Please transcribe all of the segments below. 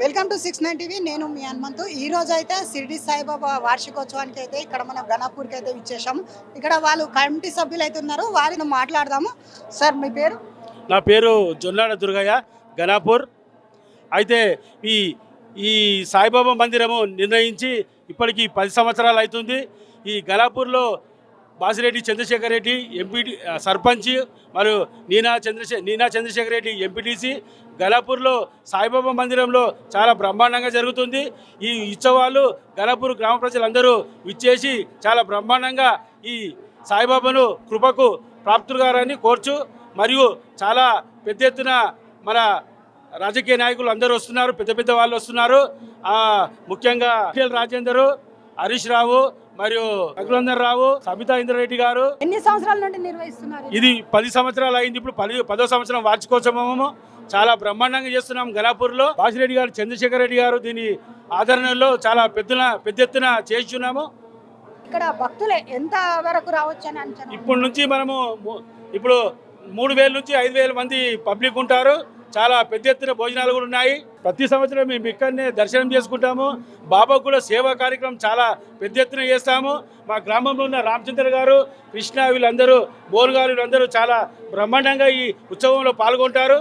Welcome to 69 TV. నేను మీ హనుమంతు. ఈ రోజు అయితే షిరిడి సాయిబాబా వార్షికోత్సవానికి అయితే ఇక్కడ మనం గణపూర్కి అయితే ఇచ్చేసాము. ఇక్కడ వాళ్ళు కమిటీ సభ్యులు అయితే ఉన్నారు, వారిని మాట్లాడదాము. సార్ మీ పేరు? నా పేరు జొన్నాడ దుర్గయ్య, గణాపూర్. అయితే ఈ ఈ సాయిబాబా మందిరము నిర్ణయించి ఇప్పటికి 10 సంవత్సరాలు అవుతుంది. ఈ గణాపూర్లో బాసిరెడ్డి చంద్రశేఖర్ రెడ్డి ఎంపీ సర్పంచ్, మరియు నీనా చంద్రశేఖర్ రెడ్డి ఎంపీటీసీ. గణాపూర్లో సాయిబాబా మందిరంలో చాలా బ్రహ్మాండంగా జరుగుతుంది. ఈ ఉత్సవాలు గణాపూర్ గ్రామ ప్రజలందరూ విచ్చేసి చాలా బ్రహ్మాండంగా ఈ సాయిబాబాను కృపకు ప్రాప్తులుగారని కోర్చు. మరియు చాలా పెద్ద ఎత్తున మన రాజకీయ నాయకులు అందరూ వస్తున్నారు, పెద్ద పెద్ద వాళ్ళు వస్తున్నారు. ముఖ్యంగా రాజేందర్, హరీష్ రావు, మరియు రఘునందన్ రావు, సబితా ఇంద్రారెడ్డి గారు. ఎన్ని సంవత్సరాల నుండి నిర్వహిస్తున్నారు? ఇది 10 సంవత్సరాలు అయింది. ఇప్పుడు 10వ సంవత్సరం వార్షికోత్సవము చాలా బ్రహ్మాండంగా చేస్తున్నాం గణాపూర్లో. బాసిరెడ్డి గారు, చంద్రశేఖర్ రెడ్డి గారు దీని ఆదరణలో చాలా పెద్ద ఎత్తున చేస్తున్నాము. ఇక్కడ భక్తులు ఎంత వరకు రావచ్చు అని అంచనా? ఇప్పటి నుంచి మనము ఇప్పుడు 3000 నుంచి 5000 మంది పబ్లిక్ ఉంటారు. చాలా పెద్ద ఎత్తున భోజనాలు కూడా ఉన్నాయి. ప్రతి సంవత్సరం మేము ఇక్కడనే దర్శనం చేసుకుంటాము. బాబాకు కూడా సేవా కార్యక్రమం చాలా పెద్ద ఎత్తున చేస్తాము. మా గ్రామంలో ఉన్న రామచంద్ర గారు, కృష్ణ, వీళ్ళందరూ, బోన్ గారు, వీళ్ళందరూ చాలా బ్రహ్మాండంగా ఈ ఉత్సవంలో పాల్గొంటారు.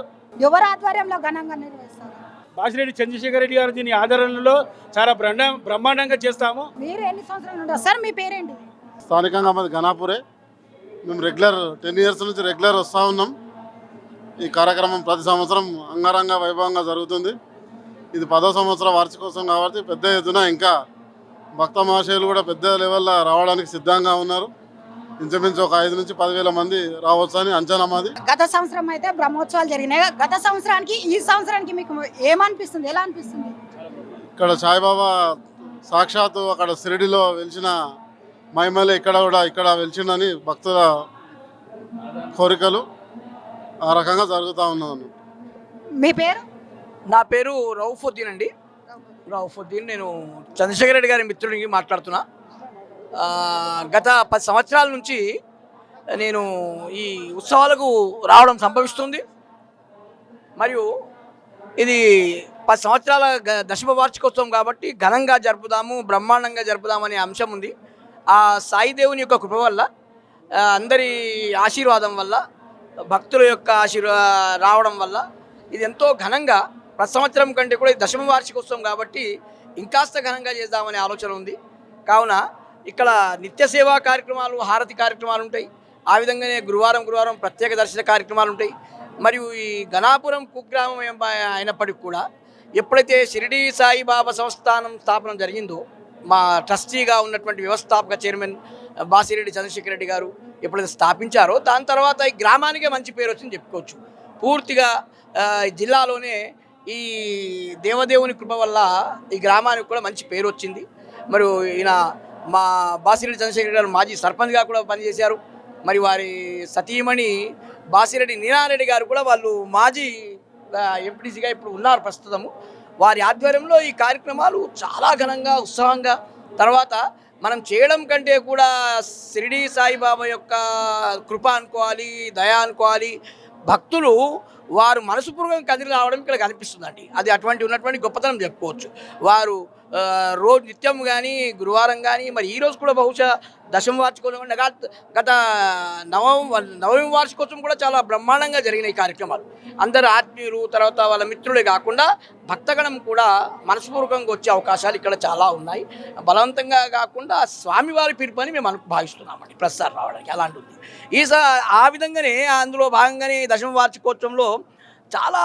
ఎవరి ఆధ్వర్యంలో ఘనంగా నిర్వహిస్తారు? బాసిరెడ్డి చంద్రశేఖర్ రెడ్డి గారు దీని ఆదరణలో చాలా బ్రహ్మాండంగా చేస్తాము. మీరు ఎన్ని సంవత్సరాల నుండి వస్తారు? మీ పేరేంటి? స్థానికంగా మాది గణాపూరే. మేము రెగ్యులర్ 10 ఇయర్స్ నుంచి రెగ్యులర్ వస్తూ ఉన్నాం. ఈ కార్యక్రమం ప్రతి సంవత్సరం అంగరంగ వైభవంగా జరుగుతుంది. ఇది 10వ సంవత్సరం వార్షికోత్సవం కాబట్టి పెద్ద ఎత్తున ఇంకా భక్త మహాశయులు కూడా పెద్ద లెవెల్లో రావడానికి సిద్ధంగా ఉన్నారు. ఇంచుమించు ఒక 5 నుంచి 10,000 మంది రావచ్చు అని అంచనా మాది. గత సంవత్సరం అయితే బ్రహ్మోత్సవాలు జరిగినాయి. గత సంవత్సరానికి ఈ సంవత్సరానికి మీకు ఏమనిపిస్తుంది? ఎలా అనిపిస్తుంది? ఇక్కడ సాయిబాబా సాక్షాత్తు అక్కడ షిరిడిలో వెలిసిన మహిమలే ఇక్కడ వెలిచిందని భక్తుల కోరికలు ఆ రకంగా జరుగుతూ ఉన్నది. మీ పేరు? నా పేరు రౌఫుద్దీన్ అండి. రౌఫుద్దీన్. నేను చంద్రశేఖర్ రెడ్డి గారి మిత్రుడికి మాట్లాడుతున్నా. గత 10 సంవత్సరాల నుంచి నేను ఈ ఉత్సవాలకు రావడం సంభవిస్తుంది. మరియు ఇది 10 సంవత్సరాల దశమ వార్షికోత్సవం కాబట్టి ఘనంగా జరుపుదాము, బ్రహ్మాండంగా జరుపుదాము అనే అంశం ఉంది. ఆ సాయిదేవుని యొక్క కృప వల్ల, అందరి ఆశీర్వాదం వల్ల, భక్తుల యొక్క రావడం వల్ల ఇది ఎంతో ఘనంగా ప్రతి సంవత్సరం కంటే కూడా దశమ వార్షికోత్సవం కాబట్టి ఇంకాస్త ఘనంగా చేద్దామనే ఆలోచన ఉంది. కావున ఇక్కడ నిత్య సేవా కార్యక్రమాలు, హారతి కార్యక్రమాలు ఉంటాయి. ఆ విధంగానే గురువారం ప్రత్యేక దర్శన కార్యక్రమాలు ఉంటాయి. మరియు ఈ గణాపురం కుగ్రామం అయినప్పటికీ కూడా ఎప్పుడైతే షిరిడి సాయిబాబా సంస్థానం స్థాపన జరిగిందో, మా ట్రస్టీగా ఉన్నటువంటి వ్యవస్థాపక చైర్మన్ బాసిరెడ్డి చంద్రశేఖర్ రెడ్డి గారు ఎప్పుడైతే స్థాపించారో దాని తర్వాత ఈ గ్రామానికే మంచి పేరు వచ్చింది చెప్పుకోవచ్చు. పూర్తిగా జిల్లాలోనే ఈ దేవదేవుని కృప వల్ల ఈ గ్రామానికి కూడా మంచి పేరు వచ్చింది. మరియు ఈయన మా బాసిరెడ్డి చంద్రశేఖర్ గారు మాజీ సర్పంచ్గా కూడా పనిచేశారు. మరి వారి సతీమణి బాసిరెడ్డి నీనారెడ్డి గారు కూడా వాళ్ళు మాజీ ఎంపీటీసీగా ఇప్పుడు ఉన్నారు ప్రస్తుతము. వారి ఆధ్వర్యంలో ఈ కార్యక్రమాలు చాలా ఘనంగా, ఉత్సాహంగా, తర్వాత మనం చేయడం కంటే కూడా షిరిడి సాయిబాబా యొక్క కృప అనుకోవాలి, దయ అనుకోవాలి. భక్తులు వారు మనసుపూర్వకంగా కదిలి రావడం ఇక్కడ కనిపిస్తుందండి. అది ఉన్నటువంటి గొప్పతనం చెప్పుకోవచ్చు. వారు రోజు నిత్యం కానీ, గురువారం కానీ, మరి ఈరోజు కూడా బహుశా దశమ వార్షికోత్సవం, గత నవమి వార్షికోత్సవం కూడా చాలా బ్రహ్మాండంగా జరిగిన ఈ కార్యక్రమాలు. అందరు ఆత్మీయులు, తర్వాత వాళ్ళ మిత్రులే కాకుండా భక్తగణం కూడా మనస్పూర్వకంగా వచ్చే అవకాశాలు ఇక్కడ చాలా ఉన్నాయి. బలవంతంగా కాకుండా స్వామివారి పిలుపని మేము భావిస్తున్నామండి ప్రస్తుతం రావడానికి అలాంటిది. ఆ విధంగానే అందులో భాగంగానే దశమ వార్షికోత్సవంలో చాలా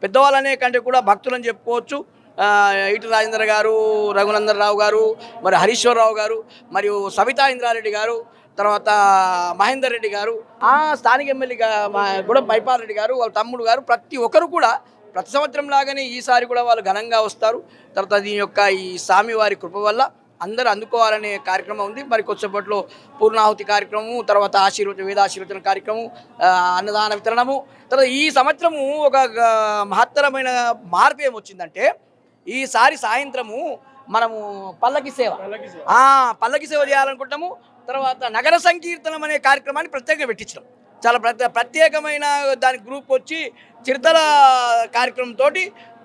పెద్దవాళ్ళనే కంటే కూడా భక్తులని చెప్పుకోవచ్చు. ఈటల రాజేందర్ గారు, రఘునందన్ రావు గారు, మరి హరీశ్వరరావు గారు, మరియు సబితా ఇంద్రారెడ్డి గారు, తర్వాత మహేందర్ రెడ్డి గారు, స్థానిక ఎమ్మెల్యేగా కూడా మైపాల్ రెడ్డి గారు, వాళ్ళ తమ్ముడు గారు, ప్రతి ఒక్కరు కూడా ప్రతి సంవత్సరం లాగానే ఈసారి కూడా వాళ్ళు ఘనంగా వస్తారు. తర్వాత దీని యొక్క ఈ స్వామివారి కృప వల్ల అందరూ అందుకోవాలనే కార్యక్రమం ఉంది. మరి కొద్దిసేపట్లో పూర్ణాహుతి కార్యక్రమము, తర్వాత వేదాశీర్వచన కార్యక్రమం, అన్నదాన వితరణము. తర్వాత ఈ సంవత్సరము ఒక మహత్తరమైన మార్పు ఏమొచ్చిందంటే, ఈసారి సాయంత్రము మనము పల్లకి సేవ చేయాలనుకుంటాము. తర్వాత నగర సంకీర్తనం అనే కార్యక్రమాన్ని ప్రత్యేకంగా పెట్టించడం, చాలా ప్రత్యేకమైన దాని గ్రూప్ వచ్చి చిరుతల కార్యక్రమంతో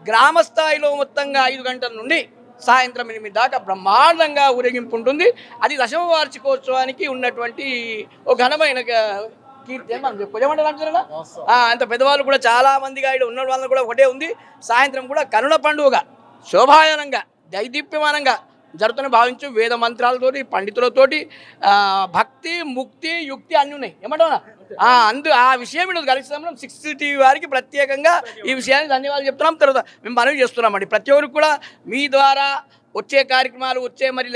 గ్రామ స్థాయిలో మొత్తంగా 5 గంటల నుండి సాయంత్రం 8 దాకా బ్రహ్మాండంగా ఊరేగింపు ఉంటుంది. అది దశమ వార్షికోత్సవానికి ఉన్నటువంటి ఒక ఘనమైన కీర్తి అని మనం చెప్పుకోవచ్చు. ఏమంటారు అంటున్నారా? అంత పెద్దవాళ్ళు కూడా చాలా మందిగా ఇక్కడ ఉన్న వాళ్ళని కూడా ఒకటే ఉంది. సాయంత్రం కూడా కనుల పండుగగా శోభాయనంగా దైదీప్యమానంగా జరుగుతున్న భావించు. వేద మంత్రాలతోటి పండితులతోటి భక్తి ముక్తి యుక్తి అన్నీ ఉన్నాయి. ఏమంటారా? ఆ విషయం మీరు కలిసినాం. 6 టీవీ వారికి ప్రత్యేకంగా ఈ విషయాన్ని ధన్యవాదాలు చెప్తున్నాం. తర్వాత మేము మనవి చేస్తున్నామండి ప్రతి ఒక్కరికి కూడా మీ ద్వారా వచ్చే కార్యక్రమాలు వచ్చే మరి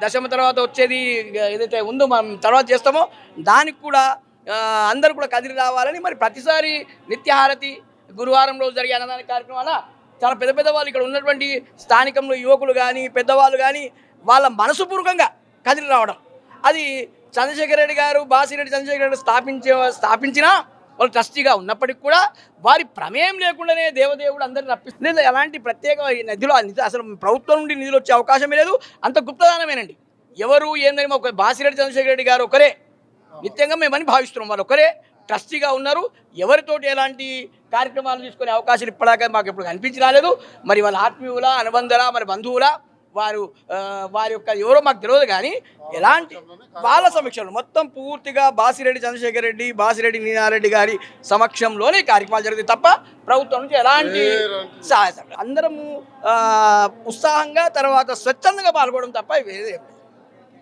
దశమ తర్వాత వచ్చేది ఏదైతే ఉందో మనం తర్వాత చేస్తామో దానికి కూడా అందరూ కూడా కదిలి రావాలని మరి ప్రతిసారి నిత్యహారతి గురువారం రోజు జరిగే అన్నదాన కార్యక్రమాల చాలా పెద్ద పెద్ద వాళ్ళు ఇక్కడ ఉన్నటువంటి స్థానికంలో యువకులు కానీ పెద్దవాళ్ళు కానీ వాళ్ళ మనసుపూర్వకంగా కదిలి రావడం అది చంద్రశేఖర్ రెడ్డి గారు బాసిరెడ్డి చంద్రశేఖర్ రెడ్డి స్థాపించిన వాళ్ళు ట్రస్టీగా ఉన్నప్పటికీ కూడా వారి ప్రమేయం లేకుండానే దేవదేవుడు అందరిని రప్పిస్తుంది. అలాంటి ప్రత్యేక నిధులు అసలు ప్రభుత్వం నుండి నిధులు వచ్చే అవకాశమే లేదు. అంత గుప్తదానమేనండి. ఎవరు ఏందని ఒక బాసిరెడ్డి చంద్రశేఖర్ రెడ్డి గారు ఒకరే నిత్యంగా మేమని భావిస్తున్నాం. వాళ్ళు ఒకరే ట్రస్టీగా ఉన్నారు. ఎవరితోటి ఎలాంటి కార్యక్రమాలు తీసుకునే అవకాశాలు ఇప్పటిదాకా మాకు ఎప్పుడు కనిపించి రాలేదు. మరి వాళ్ళ ఆత్మీయుల అనుబంధాల మరి బంధువుల వారి యొక్క ఎవరో మాకు తెలియదు. కానీ ఎలాంటి వాళ్ళ సమక్షంలో మొత్తం పూర్తిగా బాసిరెడ్డి చంద్రశేఖర్ రెడ్డి బాసిరెడ్డి నీనారెడ్డి గారి సమక్షంలోనే కార్యక్రమాలు జరుగుతాయి తప్ప ప్రభుత్వం నుంచి ఎలాంటి సహాయం అందరము ఉత్సాహంగా తర్వాత స్వచ్ఛందంగా పాల్గొనడం తప్ప వేరే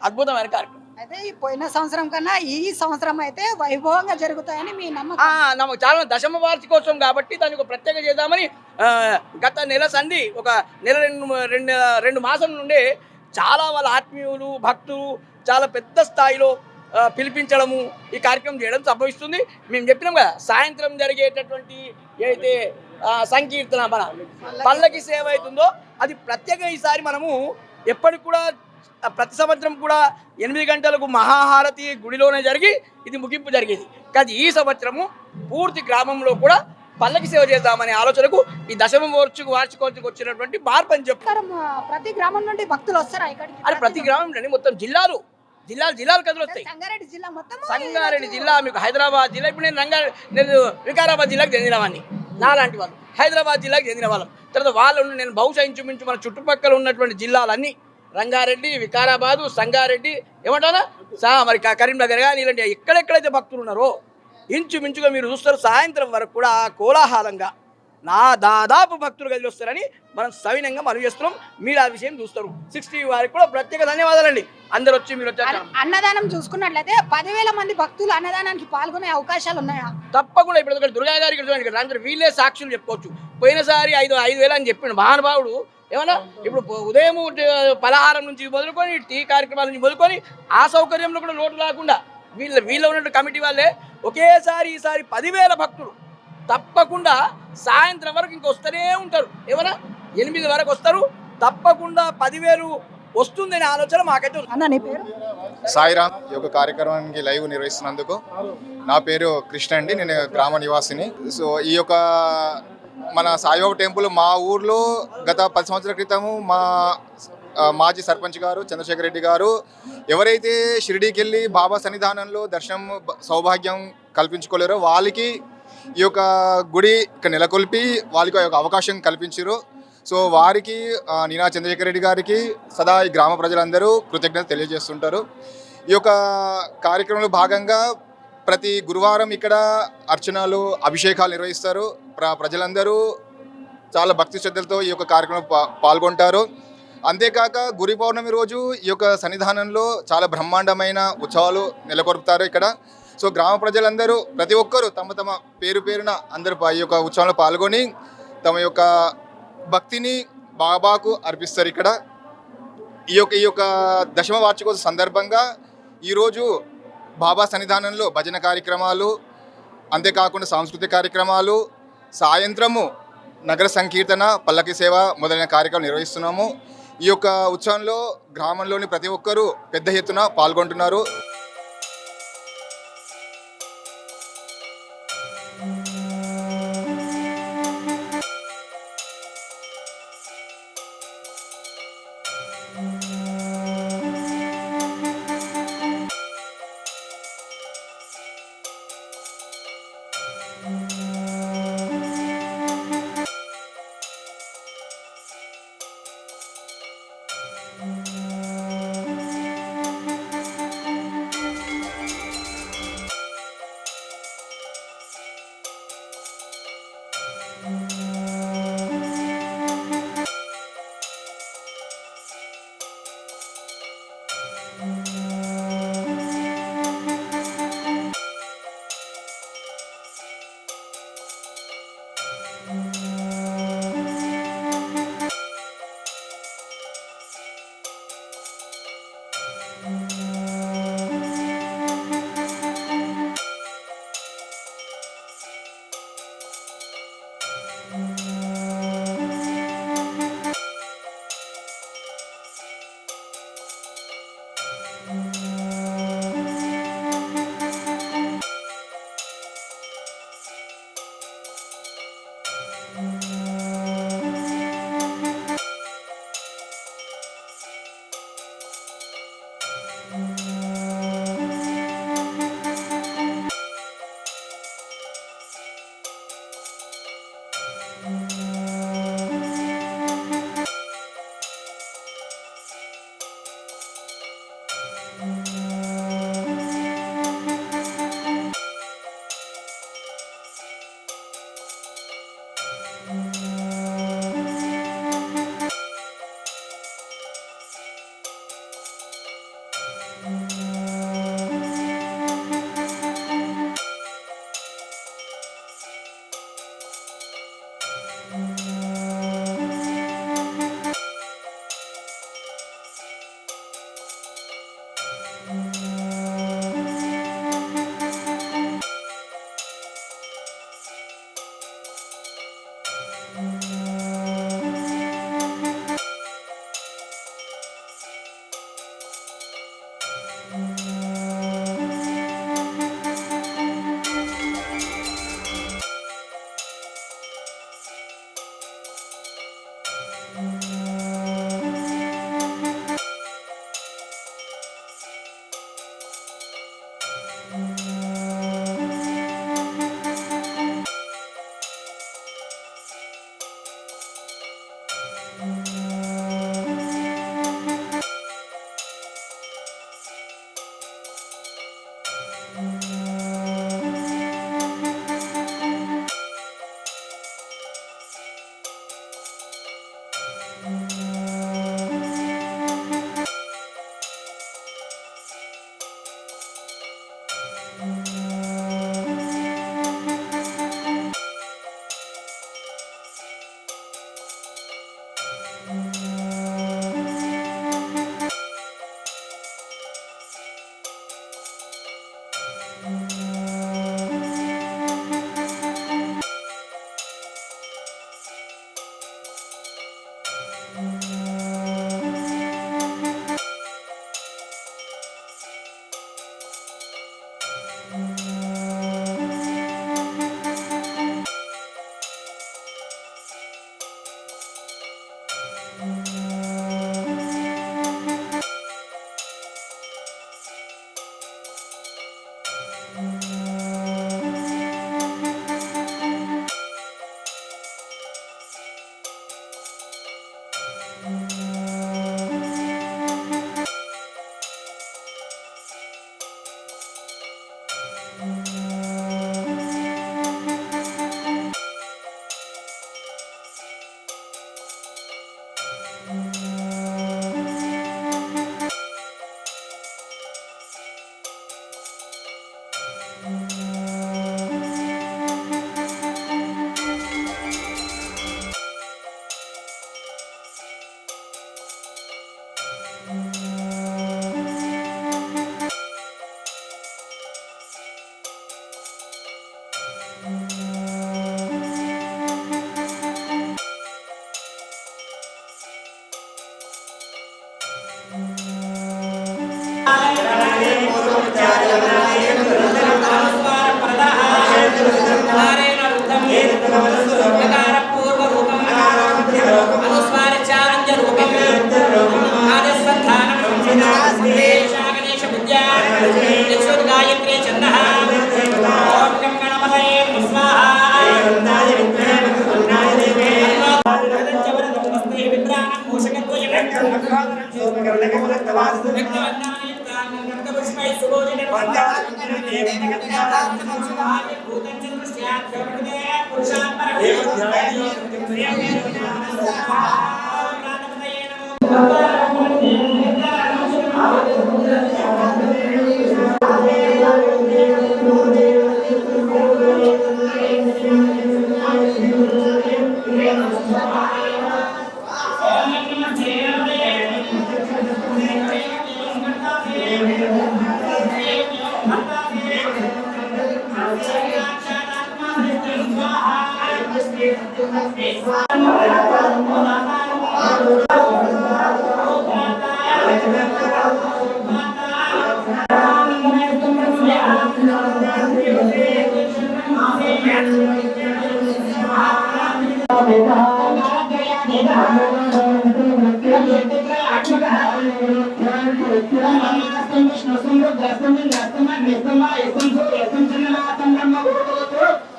అద్భుతమైన కార్యక్రమం. అయితే ఈ పోయిన సంవత్సరం కన్నా ఈ సంవత్సరం అయితే వైభవంగా జరుగుతాయని మీ నమ్మకం? చాలా దశమ వార్షికోత్సవం కాబట్టి దానికి ఒక ప్రత్యేక చేద్దామని గత నెల సంధి ఒక నెల రెండు మాసం నుండే చాలా వాళ్ళ ఆత్మీయులు భక్తులు చాలా పెద్ద స్థాయిలో పిలిపించడము ఈ కార్యక్రమం చేయడం సంభవిస్తుంది. మేము చెప్పినాం కదా సాయంత్రం జరిగేటటువంటి ఏదైతే సంకీర్తన మన పల్లకి సేవ అవుతుందో అది ప్రత్యేకంగా ఈసారి మనము ఎప్పటికి కూడా ప్రతి సంవత్సరం కూడా 8 గంటలకు మహాహారతి గుడిలోనే జరిగి ఇది ముగింపు జరిగేది. కానీ ఈ సంవత్సరము పూర్తి గ్రామంలో కూడా పల్లకి సేవ చేద్దామనే ఆలోచనకు ఈ దశమ వార్షికోత్సవం వచ్చినటువంటి మార్పు అని చెప్తారు. ప్రతి గ్రామం నుండి భక్తులు వస్తారా ఇక్కడికి? అది ప్రతి గ్రామం నుండి మొత్తం జిల్లాలు కదులు వస్తాయి. సంగారెడ్డి జిల్లా మొత్తం సంగారెడ్డి జిల్లా మీకు హైదరాబాద్ జిల్లా ఇప్పుడు నేను వికారాబాద్ జిల్లాకు చెందిన వాడిని. నాలాంటి వాళ్ళు హైదరాబాద్ జిల్లాకు చెందిన వాళ్ళం. తర్వాత వాళ్ళు నేను బహుశా ఇంచుమించు మన చుట్టుపక్కల ఉన్నటువంటి జిల్లాలన్నీ రంగారెడ్డి వికారాబాదు సంగారెడ్డి ఏమంటారా మరి కరీంనగర్ కానీ ఇలాంటి ఎక్కడెక్కడైతే భక్తులు ఉన్నారో ఇంచుమించుగా మీరు చూస్తారు. సాయంత్రం వరకు కూడా కోలాహలంగా దాదాపు భక్తులు గదిలి వస్తారని మనం సవినంగా మనవి చేస్తున్నాం. మీరు ఆ విషయం చూస్తారు. 60 వారికి కూడా ప్రత్యేక ధన్యవాదాలండి. అందరు వచ్చి మీరు వచ్చారు. అన్నదానం చూసుకున్నట్లయితే 10,000 మంది భక్తులు అన్నదానానికి పాల్గొనే అవకాశాలు ఉన్నాయా? తప్పకుండా. ఇప్పుడు దుర్గా గారికి చూడండి అందరూ వీళ్ళే సాక్షులు చెప్పుకోవచ్చు. పోయినసారి 5,000 అని చెప్పిండు మహానుభావుడు. ఏమన్నా ఇప్పుడు ఉదయం పలహారం నుంచి మొదలుకొని టీ కార్యక్రమాల నుంచి మొదలుకొని ఆ సౌకర్యంలో కూడా లోటు రాకుండా వీళ్ళ ఉన్నట్టు కమిటీ వాళ్ళే ఒకేసారి ఈసారి 10,000 భక్తులు తప్పకుండా సాయంత్రం వరకు ఇంకొస్తూనే ఉంటారు. ఏమన్నా 8 వరకు వస్తారు. తప్పకుండా 10,000 వస్తుందనే ఆలోచన మాకైతే. అన్న నీ పేరు? సాయిరామ్. ఈ యొక్క కార్యక్రమానికి లైవ్ నిర్వహిస్తున్నందుకు నా పేరు కృష్ణ అండి. నేను గ్రామ నివాసిని. సో ఈ యొక్క మన సాయిబాబా టెంపుల్ మా ఊర్లో గత 10 సంవత్సరాల క్రితము మా మాజీ సర్పంచ్ గారు చంద్రశేఖర్ రెడ్డి గారు ఎవరైతే షిరిడీకి వెళ్ళి బాబా సన్నిధానంలో దర్శనం సౌభాగ్యం కల్పించుకోలేరో వాళ్ళకి ఈ యొక్క గుడి ఇక్కడ నెలకొల్పి వాళ్ళకి ఒక అవకాశం కల్పించారు. సో వారికి నీనా చంద్రశేఖర్ రెడ్డి గారికి సదా ఈ గ్రామ ప్రజలందరూ కృతజ్ఞత తెలియజేస్తుంటారు. ఈ యొక్క కార్యక్రమంలో భాగంగా ప్రతి గురువారం ఇక్కడ అర్చనలు అభిషేకాలు నిర్వహిస్తారు. ప్రజలందరూ చాలా భక్తి శ్రద్ధలతో ఈ యొక్క కార్యక్రమం పాల్గొంటారు. అంతేకాక గురి పౌర్ణమి రోజు ఈ యొక్క సన్నిధానంలో చాలా బ్రహ్మాండమైన ఉత్సవాలు నెలకొల్పుతారు ఇక్కడ. సో గ్రామ ప్రజలందరూ ప్రతి ఒక్కరూ తమ పేరున అందరూ ఈ యొక్క ఉత్సవంలో పాల్గొని తమ యొక్క భక్తిని బాబాకు అర్పిస్తారు. ఇక్కడ ఈ యొక్క దశమ వార్షికోత్సవ సందర్భంగా ఈరోజు బాబా సన్నిధానంలో భజన కార్యక్రమాలు, అంతేకాకుండా సాంస్కృతిక కార్యక్రమాలు, సాయంత్రము నగర సంకీర్తన, పల్లకి సేవ మొదలైన కార్యక్రమాలు నిర్వహిస్తున్నాము. ఈ యొక్క ఉత్సవంలో గ్రామంలోని ప్రతి ఒక్కరూ పెద్ద ఎత్తున పాల్గొంటున్నారు.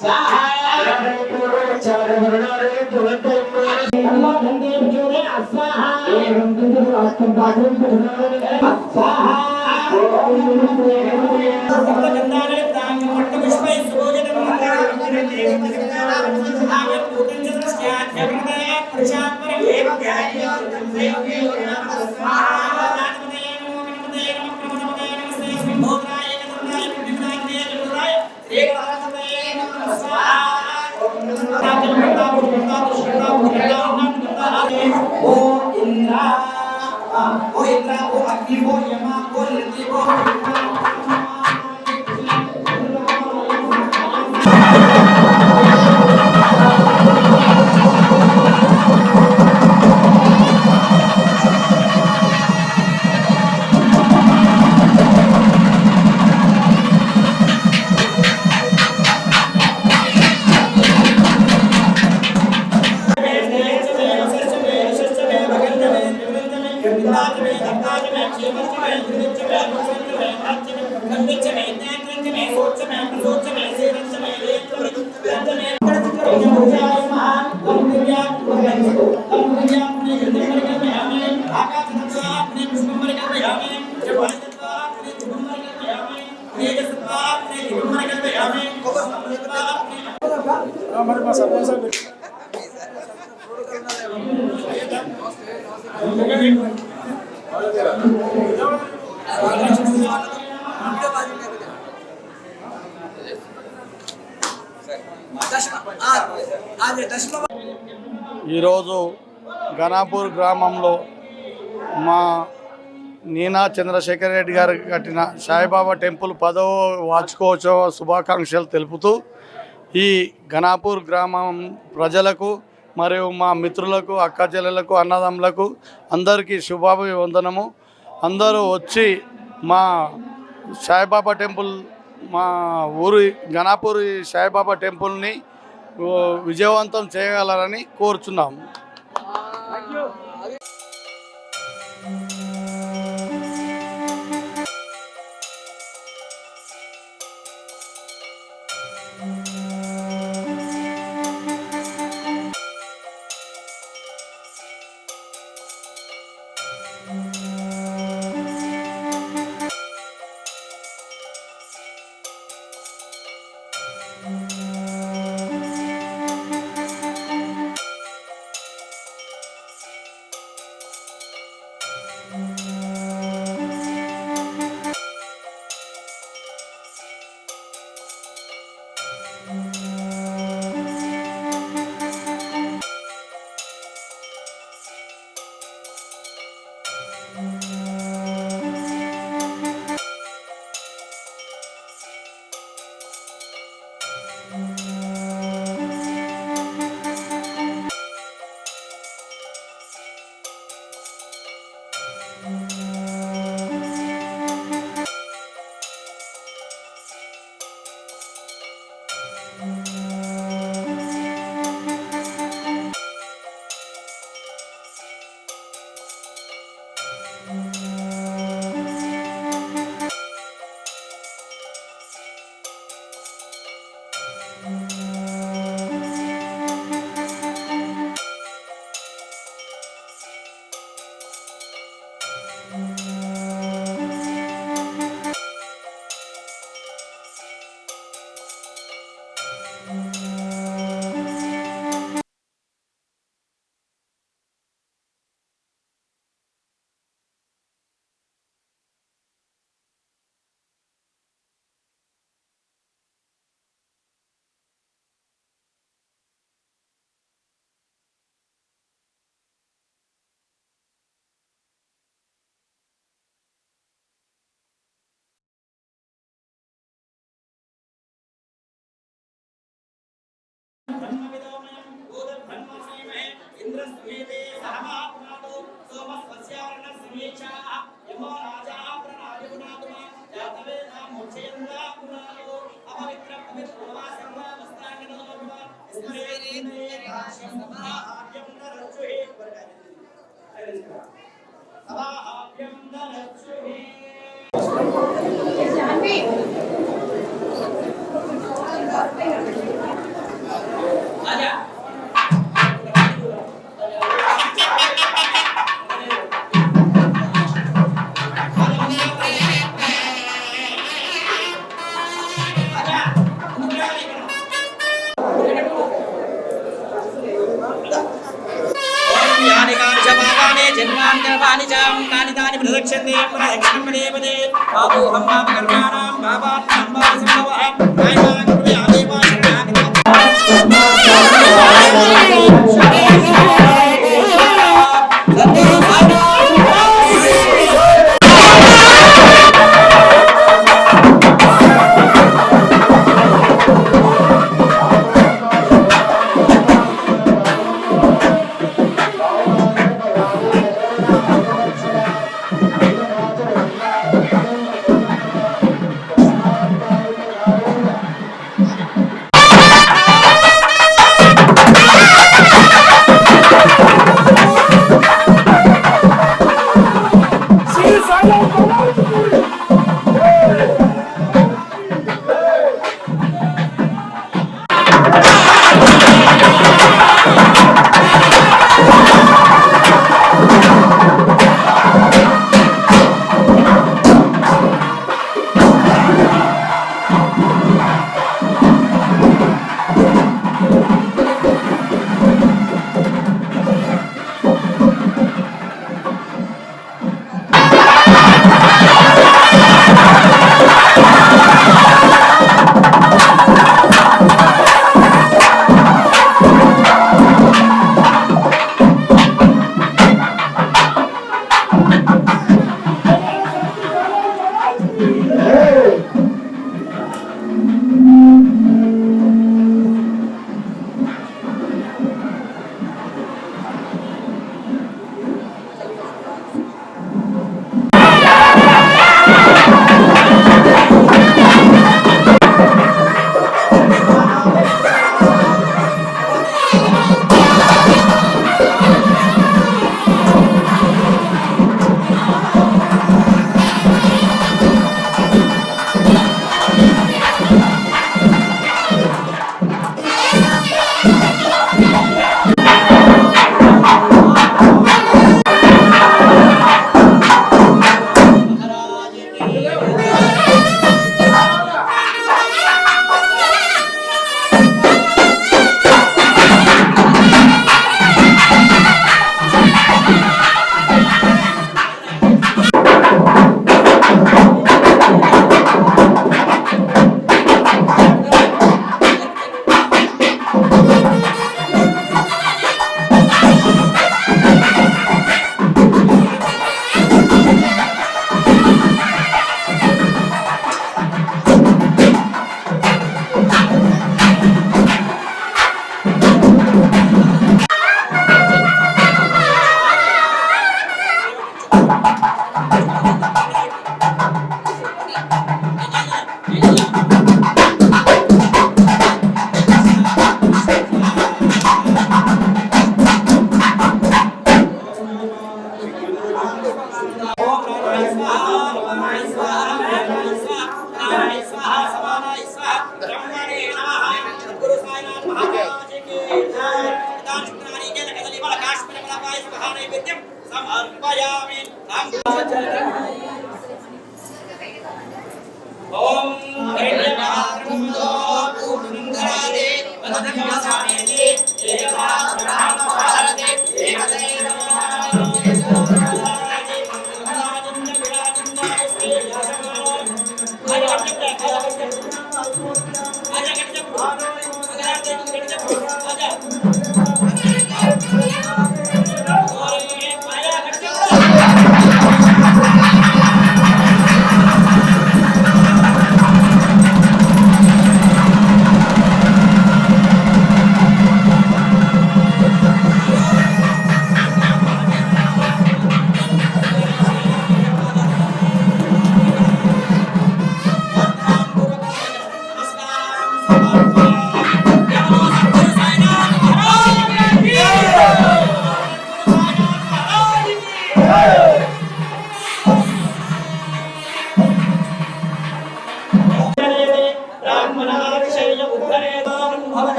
Sahaya ఈరోజు ఘనాపూర్ గ్రామంలో మా నీనా చంద్రశేఖర్ రెడ్డి గారు కట్టిన సాయిబాబా టెంపుల్ 10వ వార్షికోత్సవ శుభాకాంక్షలు తెలుపుతూ ఈ ఘనాపూర్ గ్రామం ప్రజలకు మరియు మా మిత్రులకు అక్క చెల్లెలకు అన్నదమ్ములకు అందరికీ శుభాభివందనము. అందరూ వచ్చి మా సాయిబాబా టెంపుల్ మా ఊరి ఘనాపూర్ సాయిబాబా టెంపుల్ని విజయవంతం చేయగలరని కోరుచున్నాము. जपानि च तानि तानि प्रदक्षन्ते प्रदक्षिणं पदे पदे बाबोऽहं पापकर्माणां पापात्मां पापसम्भवः कायमानं कृपयामि वा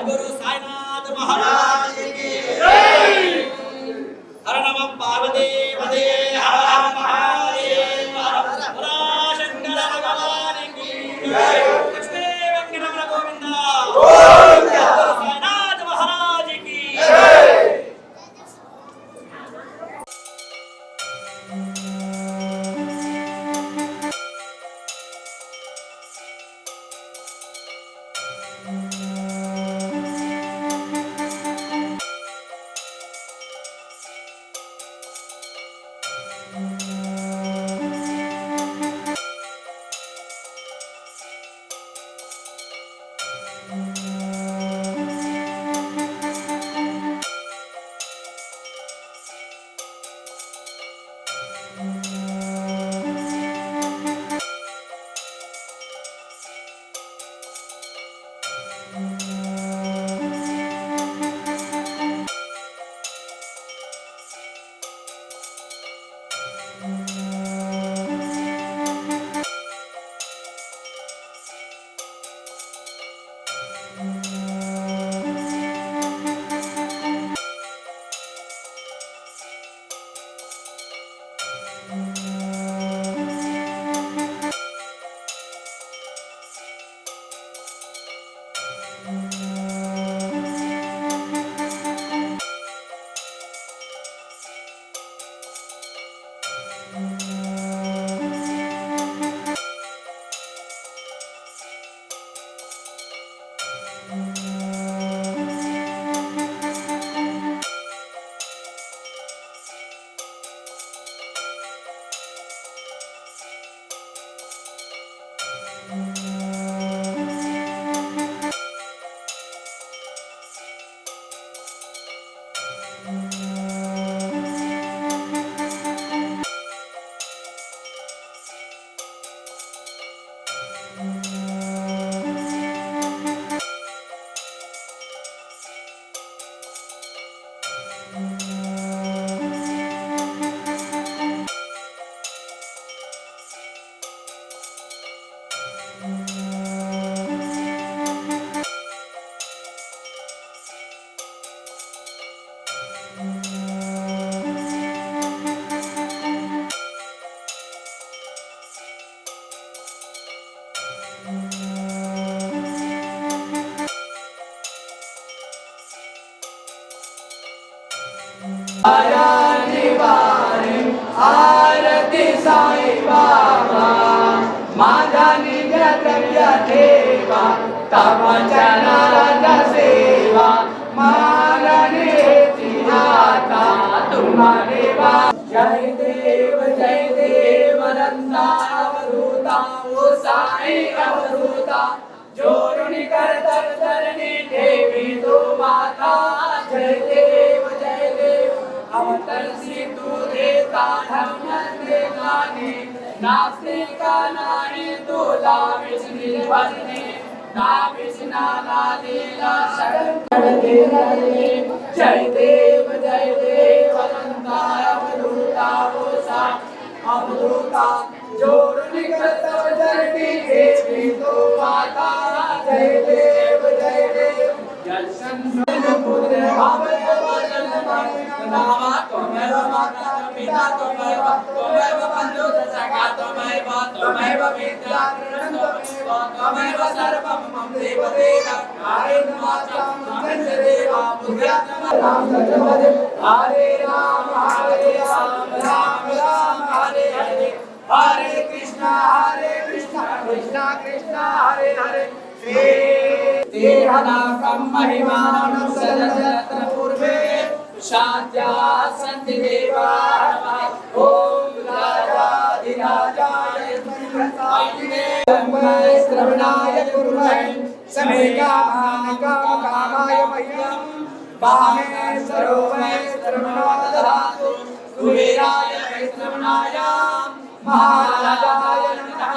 गुरु साईनाथ महाराज की जय। हर नमः पार्वती पदे లక్ష్మీ వెంకటరమణ గోవింద సాయినాథ్ మహారాజుకి आरती साई बाबा माझा निज द्रव्य ठेवा तव चरणारविंद सेवा मागणे आता तुम्हा देवा जय देव नंदा अवधूता ओ साई अवधूता जोरुनी करतर धरणी देवी तो माता जय देव अवतरसी तू देता धर्म देवानी नास्तिका नाही तुला विष्णु भरणे ना विष्णा ना दिला शरण जय देव अनंता अवधूता ओसा अवधूता जोरुनी करतर धरणी देवी तो माता जय देव दर्शन पुत्र नामा त्वमेव माता पिता त्वमेव बन्धु सखा त्वमेव विद्या त्वमेव सर्वं मम देव कारेण माता त्वमेव देवा बुद्ध्यात्म हरे राम राम राम हरे हरे हरे कृष्णा कृष्णा कृष्णा हरे हरे तेहनाकं महिमानं सदसत्र पूर्वे शान्त्या सन्ति देवाः ॐ राजाधिराजाय श्रवणाय कुर्महे समे कामाय मह्यं वामे सरोमे श्रवणो ददातु कुबेराय श्रवणाय महाराजाय नमः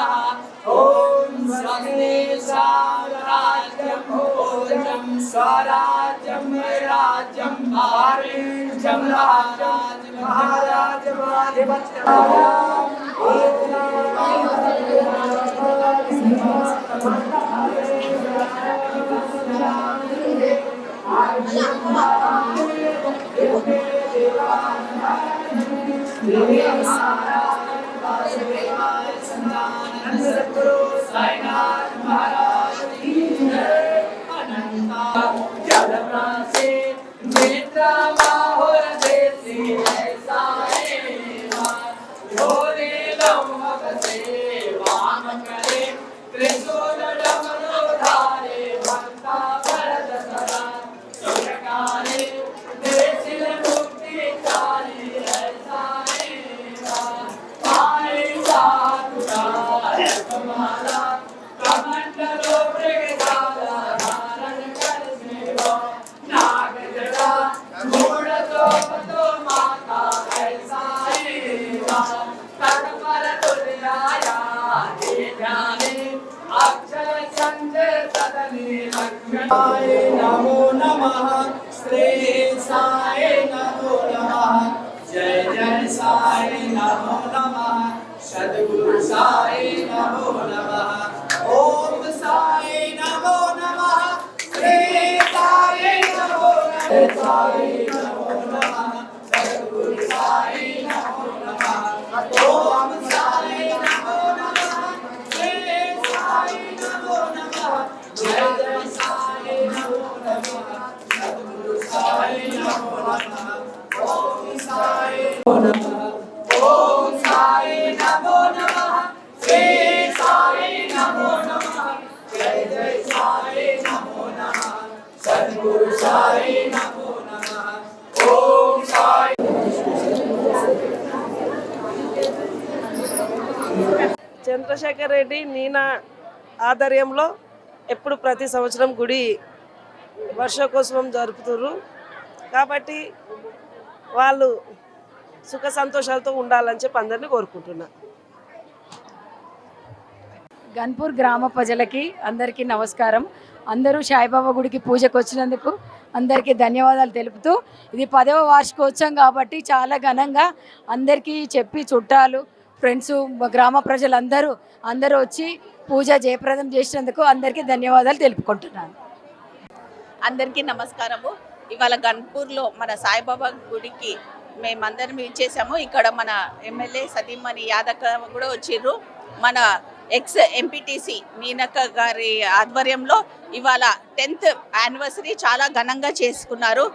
ॐ स्वस्ति साम्राज्यं भोजनं स्वराज्यं राज्यं भार्यं महाराज से नेत्रा माहुर देसी ऐसा भोरे लम्हक से वाम करे त्रिशूल डमरू धारे भक्ता भरत सदा सुरकारे देशिल मुक्ति कारी ऐसा आए साधुरा तुम्हारा कमंडलो मृगजाला धारण कर सेवा नाग जटा मूढ़ तो माता ऐसा तट पर तुल्याया हे ध्याने अक्षर संजय सदने लक्ष्मणाय नमो नमः श्री साय नमो नमः जय जय साई नमो नमः सद्गुरु साई नमो नमः ओम साई नमो नमः श्री साई नमो नमः साई नमो नमः सद्गुरु साई नमो नमः ओम साई नमो नमः श्री साई नमो नमः जय जय साई नमो नमः सद्गुरु साई नमो नमः ओम साई नमो नमः श्री साई नमो नमः जय जय साई नमो नमः सद्गुरु साई नमो नमः ओम साई చంద్రశేఖర్ రెడ్డి నీనా ఆధ్వర్యంలో ఎప్పుడు ప్రతి సంవత్సరం గుడి వర్షోత్సవం జరుపుతుర్రు కాబట్టి వాళ్ళు సుఖ సంతోషాలతో ఉండాలని చెప్పి అందరినీ కోరుకుంటున్నా. గన్పూర్ గ్రామ ప్రజలకి అందరికీ నమస్కారం. అందరూ సాయిబాబా గుడికి పూజకు వచ్చినందుకు అందరికీ ధన్యవాదాలు తెలుపుతూ, ఇది 10వ వార్షికోత్సవం కాబట్టి చాలా ఘనంగా అందరికీ చెప్పి చుట్టాలు ఫ్రెండ్స్ గ్రామ ప్రజలందరూ వచ్చి పూజ జయప్రదం చేసినందుకు అందరికీ ధన్యవాదాలు తెలుపుకుంటున్నాను. అందరికీ నమస్కారము. ఇవాళ గన్పూర్లో మన సాయిబాబా గుడికి మేమందరం ఇచ్చేసాము. ఇక్కడ మన ఎమ్మెల్యే సతీమణి యాదక్క కూడా వచ్చిర్రు. మన ఎక్స్ ఎంపీటీసీ మీనక్క గారి ఆధ్వర్యంలో ఇవాళ 10th యానివర్సరీ చాలా ఘనంగా చేసుకున్నారు.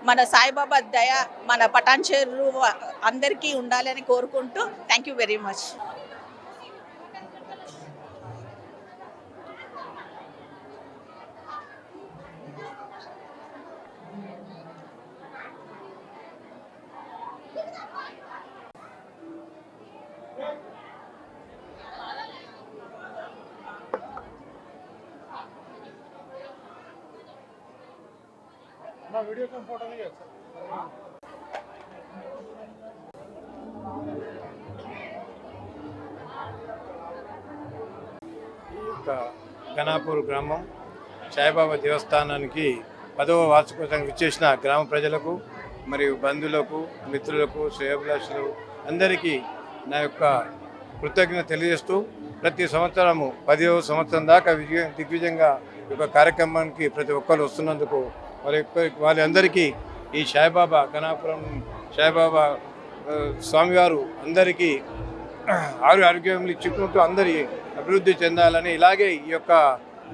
మన సాయిబాబా దయ మన పటాన్చేరు అందరికీ ఉండాలని కోరుకుంటూ thank you very much. Ganapur గ్రామం సాయిబాబా దేవస్థానానికి 10వ వార్షికోత్సవం ఇచ్చేసిన గ్రామ ప్రజలకు మరియు బంధువులకు మిత్రులకు శ్రేయోభిలాషులు అందరికీ నా యొక్క కృతజ్ఞత తెలియజేస్తూ, ప్రతి సంవత్సరము 10వ సంవత్సరం దాకా దిగ్విజయంగా ఈ యొక్క కార్యక్రమానికి ప్రతి ఒక్కరు వస్తున్నందుకు వాళ్ళందరికీ ఈ సాయిబాబా గణాపురం సాయిబాబా స్వామివారు అందరికీ ఆరోగ్యములు ఇచ్చుకుంటూ అందరి అభివృద్ధి చెందాలని, ఇలాగే ఈ యొక్క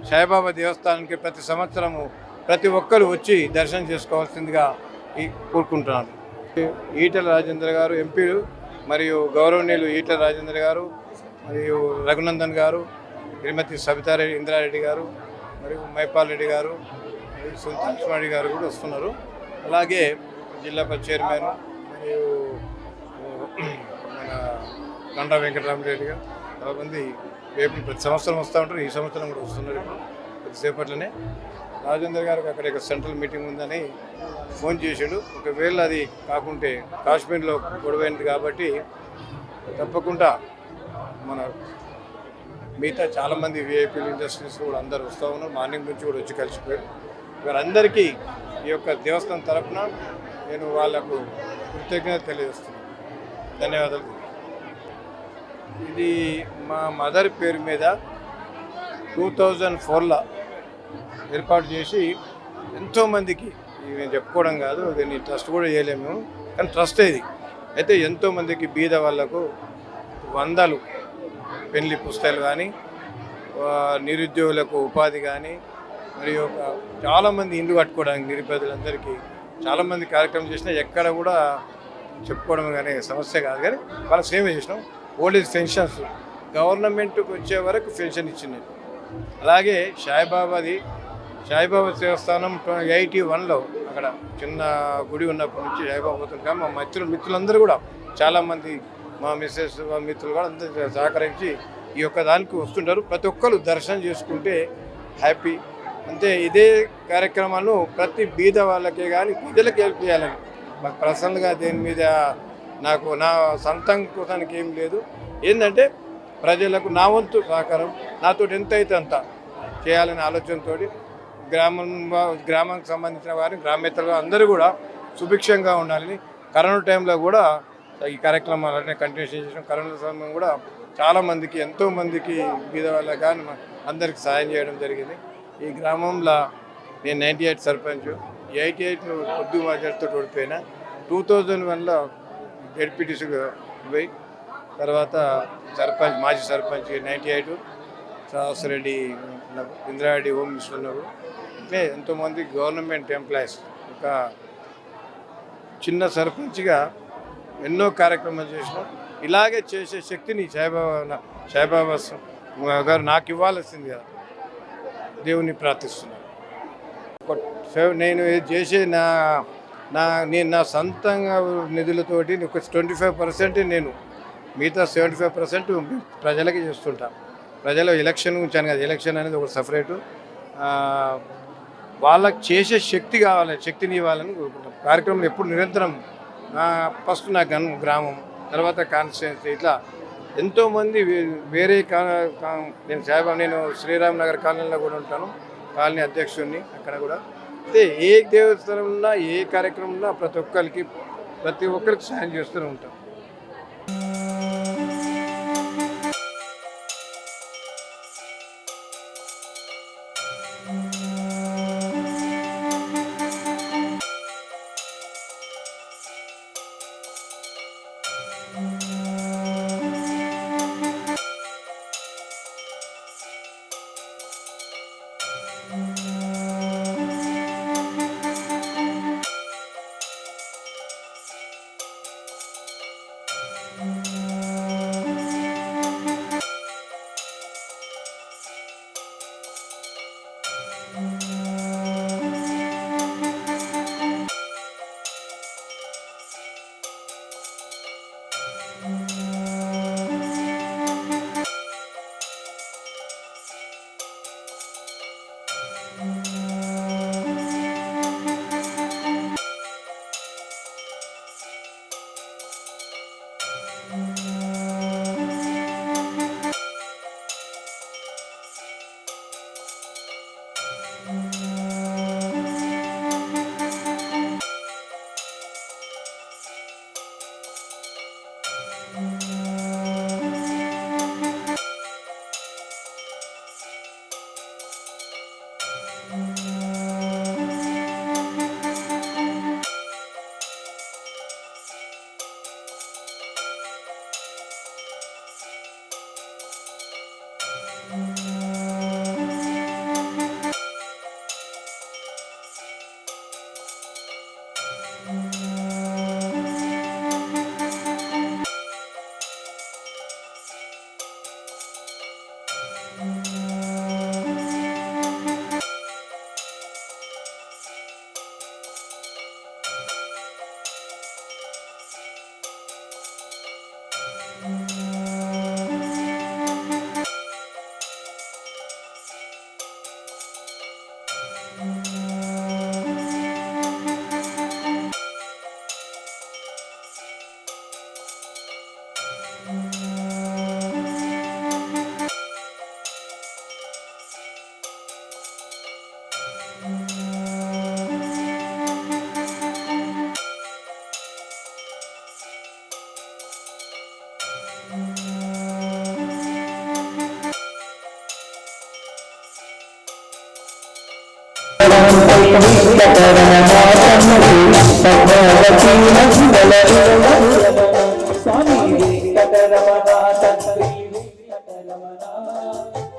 సాయిబాబా దేవస్థానానికి ప్రతి సంవత్సరము ప్రతి ఒక్కరు వచ్చి దర్శనం చేసుకోవాల్సిందిగా కోరుకుంటున్నాను. ఈటెల రాజేంద్ర గారు ఎంపీలు మరియు గౌరవనీయులు ఈటెల రాజేంద్ర గారు మరియు రఘునందన్ గారు, శ్రీమతి సబితారెడ్డి ఇంద్రారెడ్డి గారు మరియు మైపాల్ రెడ్డి గారు మరియు సుల్తాన్ గారు కూడా వస్తున్నారు. అలాగే జిల్లా పరిషత్ చైర్మన్ మరియు మన గంటా వెంకటరామరెడ్డి గారు చాలామంది రేపు ప్రతి సంవత్సరం వస్తూ ఉంటారు. ఈ సంవత్సరం కూడా వస్తున్నారు. ఇప్పుడు కొద్దిసేపట్లోనే రాజేందర్ గారికి అక్కడ సెంట్రల్ మీటింగ్ ఉందని ఫోన్ చేశాడు. ఒకవేళ అది కాకుంటే కాశ్మీర్లో గొడవైంది కాబట్టి తప్పకుండా మన మిగతా చాలామంది విఐపీలు ఇండస్ట్రీస్ కూడా అందరూ వస్తూ ఉన్నారు. మార్నింగ్ నుంచి కూడా వచ్చి కలిసిపోయారు. వారందరికీ ఈ యొక్క దేవస్థానం తరఫున నేను వాళ్ళకు కృతజ్ఞత తెలియజేస్తున్నాను. ధన్యవాదాలు. ఇది మా మదర్ పేరు మీద 2004లో ఏర్పాటు చేసి ఎంతోమందికి, నేను చెప్పుకోవడం కాదు, దీన్ని ట్రస్ట్ కూడా చేయలేము, కానీ ట్రస్ట్ ఇది అయితే ఎంతోమందికి బీద వాళ్ళకు 100 పెళ్లి పుస్తకాలు కానీ, నిరుద్యోగులకు ఉపాధి కానీ, మరియు చాలామంది ఇండ్లు కట్టుకోవడానికి నిరుపేదలందరికీ చాలామంది కార్యక్రమం చేసినా ఎక్కడ కూడా చెప్పుకోవడం కానీ సమస్య కాదు, కానీ వాళ్ళ సేవ చేసినాం. ఓల్డ్ ఏజ్ పెన్షన్స్ గవర్నమెంట్కి వచ్చే వరకు పెన్షన్ ఇచ్చింది. అలాగే సాయిబాబా దేవస్థానం 81లో అక్కడ చిన్న గుడి ఉన్నప్పటి నుంచి సాయిబాబా పోతుంది. కానీ మా మిత్రులందరూ కూడా చాలామంది మా మిస్సెస్ మా మిత్రులు కూడా అందరూ సహకరించి ఈ యొక్క దానికి వస్తుంటారు. ప్రతి ఒక్కరు దర్శనం చేసుకుంటే హ్యాపీ. అంతే ఇదే కార్యక్రమాలను ప్రతి బీద వాళ్ళకే కానీ ప్రజలకు హెల్ప్ చేయాలని మాకు పర్సనల్గా దేని మీద నాకు నా సొంతం కోసానికి ఏం లేదు. ఏంటంటే ప్రజలకు నా వంతు సహకారం నాతో ఎంత అయితే అంత చేయాలనే ఆలోచనతో గ్రామానికి సంబంధించిన వారిని గ్రామేతరులు అందరూ కూడా సుభిక్షంగా ఉండాలని కరోనా టైంలో కూడా ఈ కార్యక్రమాలన్నీ కంటిన్యూ చేసాం. కరోనా సమయం కూడా చాలామందికి ఎంతోమందికి బీద వాళ్ళకి కానీ అందరికి సాయం చేయడం జరిగింది. ఈ గ్రామంలో నేను 98 సర్పంచ్, 88 కొద్ది మాజర్తో ఓడిపోయినా, 2001లో జెడ్పీటీసీగా పోయి తర్వాత సర్పంచ్ మాజీ సర్పంచ్ 98 సహస్రెడ్డి ఇంద్రారెడ్డి హోమ్ మినిస్టర్ ఉన్నారు. అంటే ఎంతోమంది గవర్నమెంట్ ఎంప్లాయీస్ ఒక చిన్న సర్పంచ్గా ఎన్నో కార్యక్రమాలు చేసినాం. ఇలాగే చేసే శక్తిని సాయిబాబా గారు నాకు ఇవ్వాల్సింది కదా దేవుని ప్రార్థిస్తున్నాను. నేను చేసే నేను నా సొంతంగా నిధులతోటి ఒక 25% నేను మిగతా 75% ప్రజలకి చేస్తుంటా. ప్రజల ఎలక్షన్ ఉంచాను కదా, ఎలక్షన్ అనేది ఒక సపరేటు. వాళ్ళకి చేసే శక్తి కావాలి, శక్తిని ఇవ్వాలని కోరుకుంటాం. కార్యక్రమం ఎప్పుడు నిరంతరం ఫస్ట్ నా గ్రామం, తర్వాత కాన్స్టిట్యున్సీ, ఇట్లా ఎంతోమంది వేరే నేను శ్రీరామ్ నగర్ కాలనీలో కూడా ఉంటాను, కాలనీ అధ్యక్షుడిని. అక్కడ కూడా అయితే ఏ దేవస్థానం ఉన్నా ఏ కార్యక్రమం ఉన్నా ప్రతి ఒక్కరికి సాయం చేస్తూనే ఉంటాం.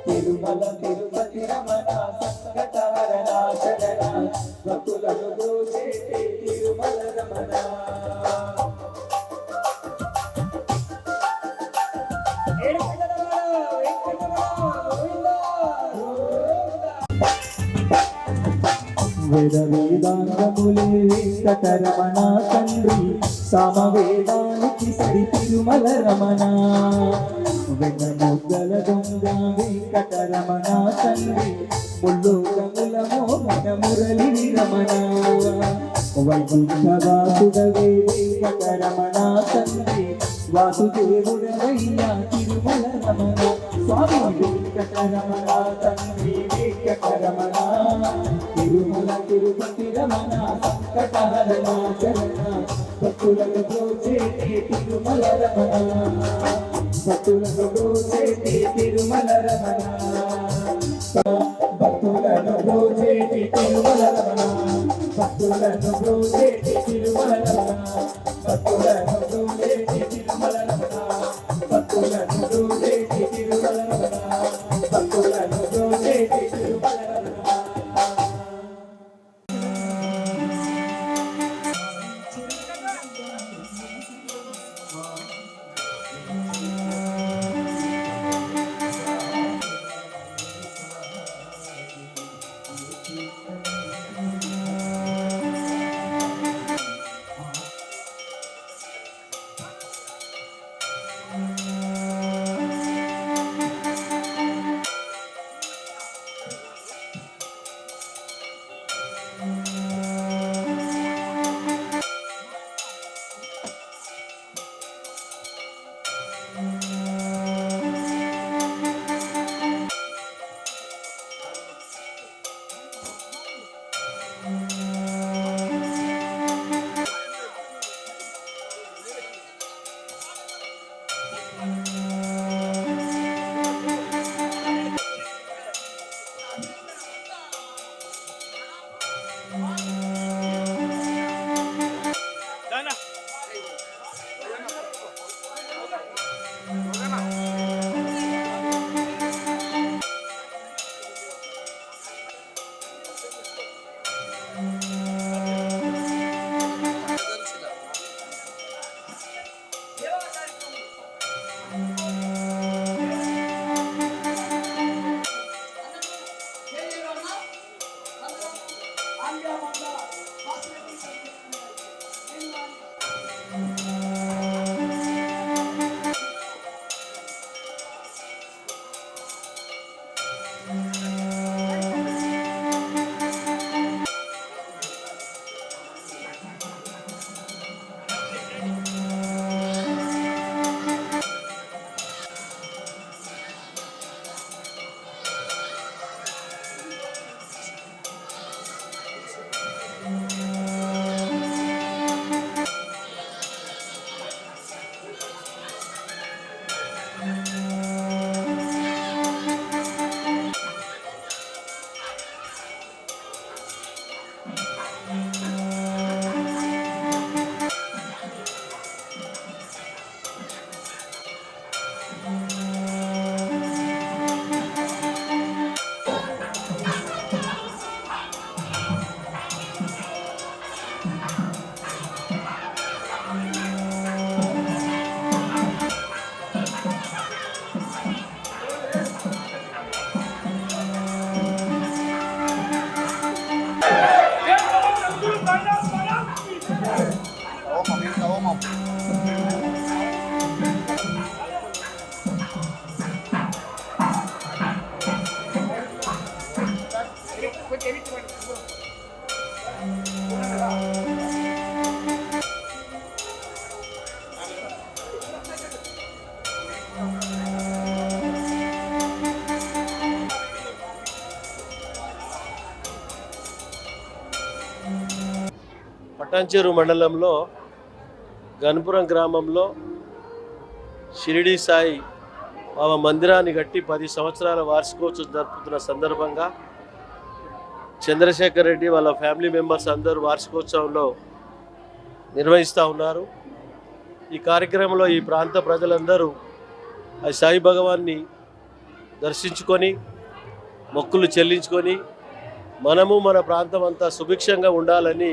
తిరుమల తిరుపతి రమణ సంకటార వేద వేదాంగములే వెంకటరమణ తండ్రి సామవేదానికి సరి తిరుమల రమణ వెన్న ముద్దల దొంగ వెంకటరమణ తండ్రి ముల్లోకముల మోహన మురళి రమణ వైకుంఠవాసుడవే వెంకటరమణ తండ్రి వాసుదేవుడవయ్యా తిరుమల రమణ స్వామి వెంకటరమణ తండ్రి వెంకటరమణ తిరుమల తిరుపతి రమణ సంకటహరణ శరణ భక్తులకు బ్రోచేటి తిరుమల రమణ భక్తులకు బ్రోచేటి తిరుమల రమణ భక్తులను బ్రోచేటి తిరుమల రమణ భక్తులను బ్రోచేటి తిరుమల రమణ భక్తులను బ్రోచేటి తిరుమల రమణ భక్తులను బ్రోచేటి తిరుమల రమణ భక్తులను బ్రోచేటి తిరుమల రమణ. పటాన్చెరు మండలంలో గణపురం గ్రామంలో షిరిడి సాయి బాబా మందిరాన్ని కట్టి 10 సంవత్సరాల వార్షికోత్సవం జరుపుతున్న సందర్భంగా చంద్రశేఖర్ రెడ్డి వాళ్ళ ఫ్యామిలీ మెంబర్స్ అందరూ వార్షికోత్సవంలో నిర్వహిస్తూ ఉన్నారు. ఈ కార్యక్రమంలో ఈ ప్రాంత ప్రజలందరూ ఆ సాయి భగవాన్ని దర్శించుకొని మొక్కులు చెల్లించుకొని మనము మన ప్రాంతం అంతా సుభిక్షంగా ఉండాలని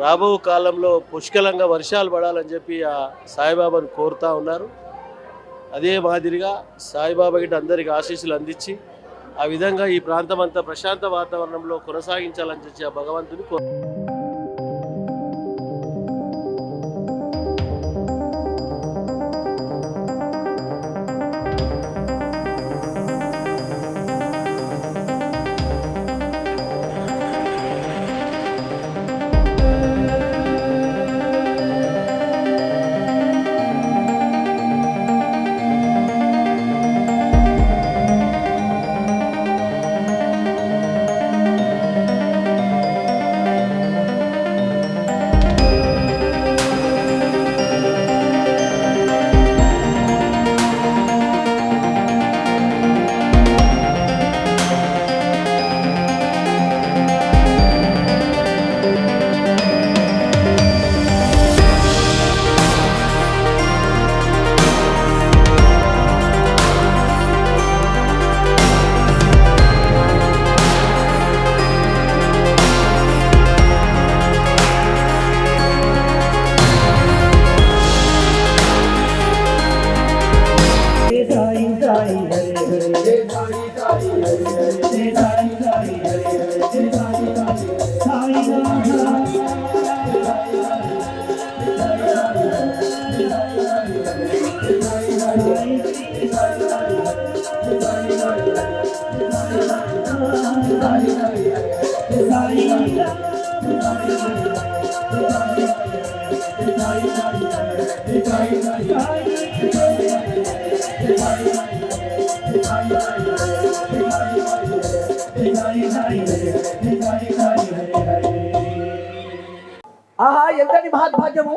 రాబో కాలంలో పుష్కలంగా వర్షాలు పడాలని చెప్పి ఆ సాయిబాబాను కోరుతూ ఉన్నారు. అదే మాదిరిగా సాయిబాబా గిట్ట అందరికి ఆశీస్సులు అందించి ఆ విధంగా ఈ ప్రాంతం అంతా ప్రశాంత వాతావరణంలో కొనసాగించాలని చెప్పి ఆ భగవంతుని ఆహా, ఎంతటి మహద్భాగ్యము!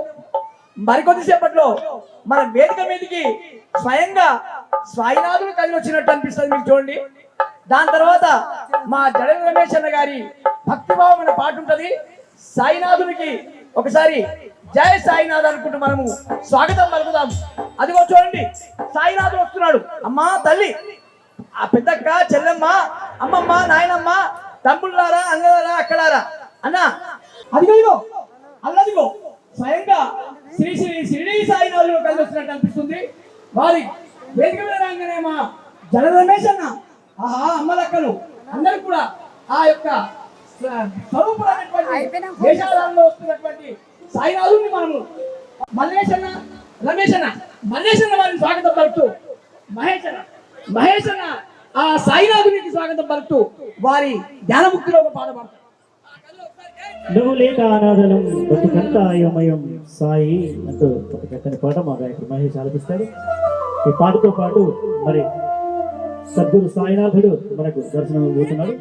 మరికొద్దిసేపట్లో మన వేదిక మీదకి స్వయంగా స్వాయినాథులు కలిసి వచ్చినట్టు అనిపిస్తుంది మీకు. చూడండి, దాని తర్వాత మా జడల రమేష్ అన్న గారి భక్తిభావమైన పాట ఉంటది. సాయినాథునికి ఒకసారి జయ సాయినాథ్ అనుకుంటూ మనము స్వాగతం పలుకుదాం. అదిగో చూడండి, సాయినాథుడు వస్తున్నాడు. అమ్మా తల్లి, ఆ పెద్దక్క, చెల్లెమ్మ, అమ్మమ్మ, నాయనమ్మ, తమ్ముళ్ళారా, అన్నలారా, అక్కలారా, అన్న అదిగో అల్లదిగో స్వయంగా శ్రీ శ్రీ షిరిడి సాయినాథులు కలిసి వచ్చినట్టు అనిపిస్తుంది. వారి వేదిక మీద రాగానే మా జడ రమేష్ అన్న, ఆహా, అమ్మలక్కలు అందరూ కూడా ఆ యొక్క స్వరూపులైనటువంటి వేషాలలో వస్తున్నటువంటి సాయినాథుని మనము మల్లేష్ అన్న, రమేష్ అన్న, మల్లేష్ అన్న వారిని స్వాగతం పలుకుతూ, మహేష్ అన్న ఆ సాయినాథునికి స్వాగతం పలుకుతూ వారి ధ్యానముక్తిలో ఒక పాట పాడతారు. నువ్వు లేక అనాథలం బతుకంతా అయోమయం సాయి అంటూ ఒక చక్కని పాట మా గాయకుడు మహేష్ ఆలపిస్తాడు. ఈ పాటతో పాటు మరి సద్గురు సాయినాథుడు మనకు దర్శనం పోతున్నాడు.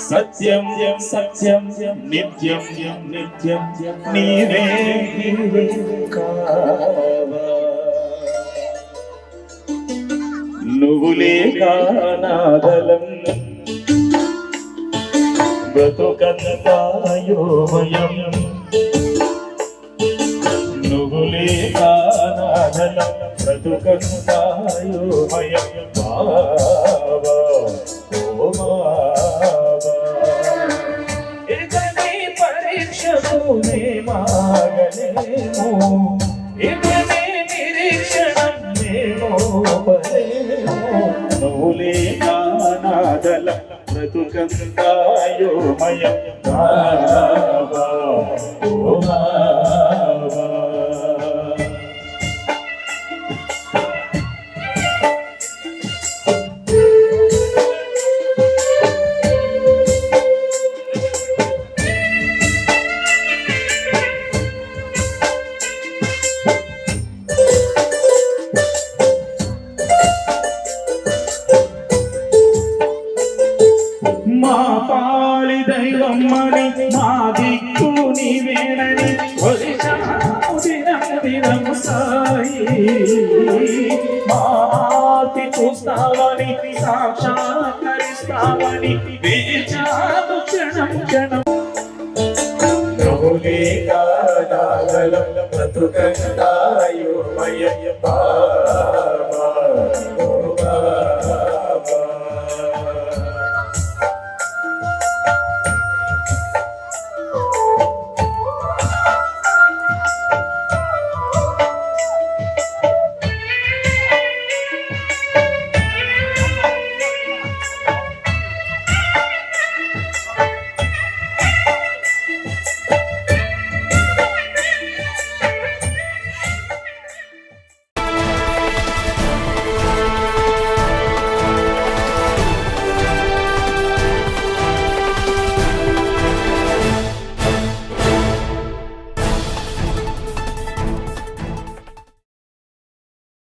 సత్యం సత్యం నిత్యం నిత్యం నీవే కావా, నువ్వు లేక నాదలం బ్రతుకంతాయోమయం, నువ్వు లేక నాదలం బ్రతుకంతాయోమయం బావా ఓ బావా, ఇతని పరీక్షకునే మాగలేము, ఇతని నిరీక్షణం మేము పలేము, నువ్వు లేక నాదలం బ్రతుకంతాయోమయం బావా ఓ బావా. మా పాలి దైవమ్మని మా దిక్కు నీవేనని దినం సాయి, మా ఆర్తి చూస్తావని సాక్షాత్కరిస్తా రావని వేచాము క్షణం క్షణం ప్రభులే కాదాగలం బ్రతుకంతాయోమయ బాబా